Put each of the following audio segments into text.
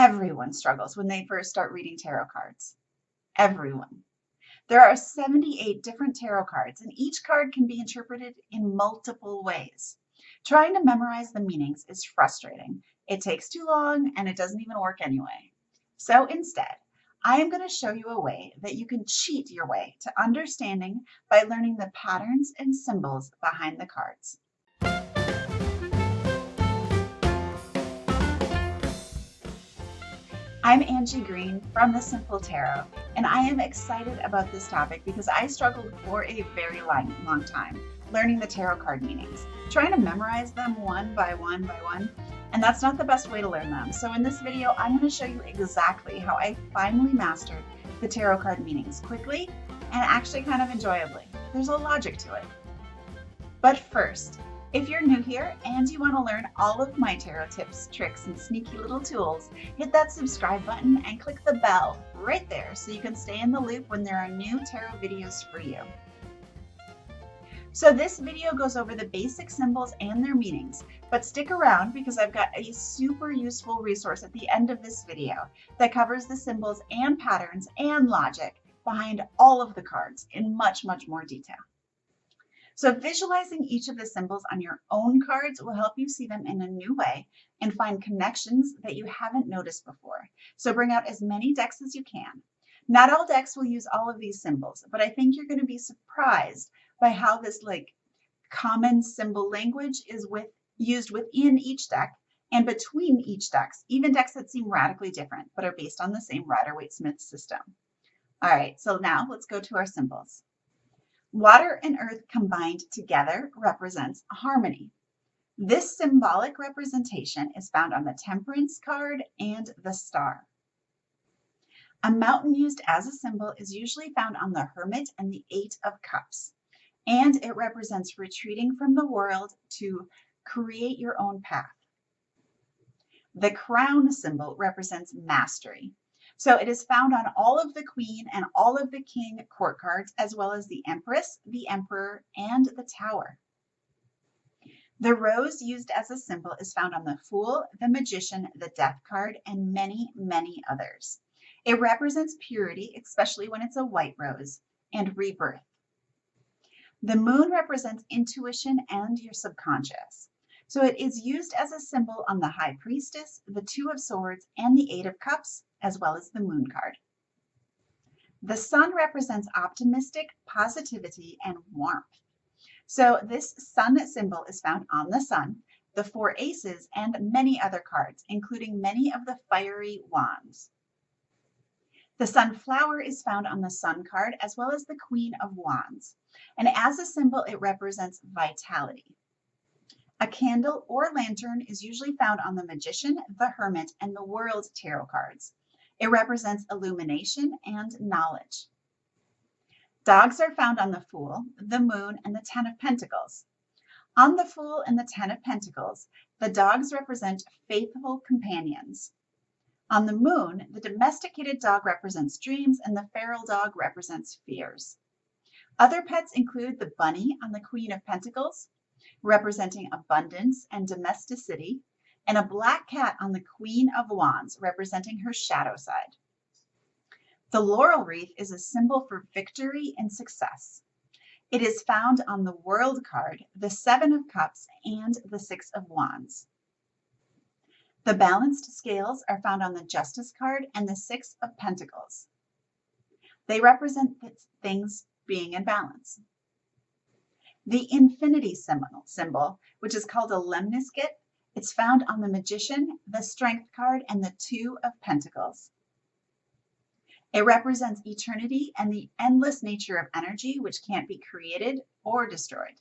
Everyone struggles when they first start reading tarot cards. Everyone. There are 78 different tarot cards, and each card can be interpreted in multiple ways. Trying to memorize the meanings is frustrating. It takes too long, and it doesn't even work anyway. So instead, I am going to show you a way that you can cheat your way to understanding by learning the patterns and symbols behind the cards. I'm Angie Green from The Simple Tarot, and I am excited about this topic because I struggled for a very long time learning the tarot card meanings, trying to memorize them one by one, and that's not the best way to learn them. So in this video, I'm going to show you exactly how I finally mastered the tarot card meanings quickly and actually kind of enjoyably. There's a logic to it. But first, if you're new here and you want to learn all of my tarot tips, tricks, and sneaky little tools, hit that subscribe button and click the bell right there so you can stay in the loop when there are new tarot videos for you. So this video goes over the basic symbols and their meanings, but stick around because I've got a super useful resource at the end of this video that covers the symbols and patterns and logic behind all of the cards in much more detail. So visualizing each of the symbols on your own cards will help you see them in a new way and find connections that you haven't noticed before. So bring out as many decks as you can. Not all decks will use all of these symbols, but I think you're going to be surprised by how this common symbol language is used within each deck and between each decks, even decks that seem radically different but are based on the same Rider-Waite-Smith system. All right, so now let's go to our symbols. Water and earth combined together represents harmony. This symbolic representation is found on the Temperance card and the Star. A mountain used as a symbol is usually found on the Hermit and the Eight of Cups, and it represents retreating from the world to create your own path. The crown symbol represents mastery. So it is found on all of the Queen and all of the King court cards, as well as the Empress, the Emperor, and the Tower. The rose used as a symbol is found on the Fool, the Magician, the Death card, and many others. It represents purity, especially when it's a white rose, and rebirth. The moon represents intuition and your subconscious. So it is used as a symbol on the High Priestess, the Two of Swords, and the Eight of Cups, as well as the Moon card. The sun represents optimistic positivity and warmth. So this sun symbol is found on the sun, the Four Aces, and many other cards, including many of the fiery wands. The sunflower is found on the Sun card, as well as the Queen of Wands. And as a symbol, it represents vitality. A candle or lantern is usually found on the Magician, the Hermit, and the World tarot cards. It represents illumination and knowledge. Dogs are found on the Fool, the Moon, and the Ten of Pentacles. On the Fool and the Ten of Pentacles, the dogs represent faithful companions. On the Moon, the domesticated dog represents dreams, and the feral dog represents fears. Other pets include the bunny on the Queen of Pentacles, representing abundance and domesticity, and a black cat on the Queen of Wands, representing her shadow side. The laurel wreath is a symbol for victory and success. It is found on the World card, the Seven of Cups, and the Six of Wands. The balanced scales are found on the Justice card and the Six of Pentacles. They represent things being in balance. The infinity symbol, which is called a lemniscate, it's found on the Magician, the Strength card, and the Two of Pentacles. It represents eternity and the endless nature of energy, which can't be created or destroyed.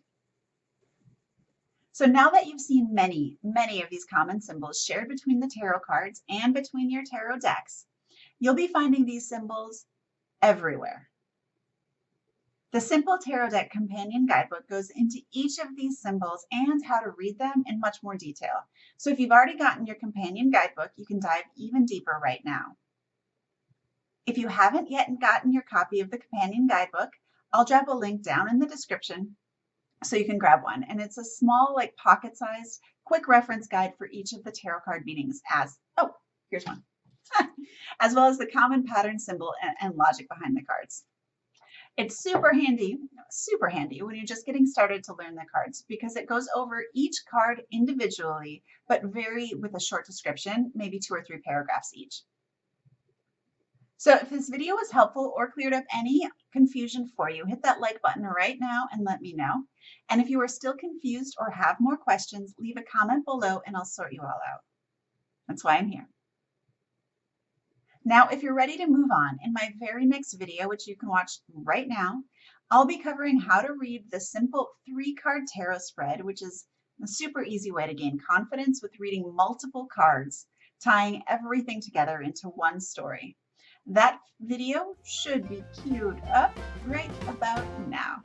So now that you've seen many of these common symbols shared between the tarot cards and between your tarot decks, you'll be finding these symbols everywhere. The Simple Tarot Deck Companion Guidebook goes into each of these symbols and how to read them in much more detail. So if you've already gotten your companion guidebook, you can dive even deeper right now. If you haven't yet gotten your copy of the companion guidebook, I'll drop a link down in the description so you can grab one. And it's a small, pocket-sized, quick reference guide for each of the tarot card meanings here's one. as well as the common pattern, symbol, and logic behind the cards. It's super handy when you're just getting started to learn the cards because it goes over each card individually, but with a short description, maybe 2 or 3 paragraphs each. So if this video was helpful or cleared up any confusion for you, hit that like button right now and let me know. And if you are still confused or have more questions, leave a comment below and I'll sort you all out. That's why I'm here. Now, if you're ready to move on, in my very next video, which you can watch right now, I'll be covering how to read the simple 3-card tarot spread, which is a super easy way to gain confidence with reading multiple cards, tying everything together into one story. That video should be queued up right about now.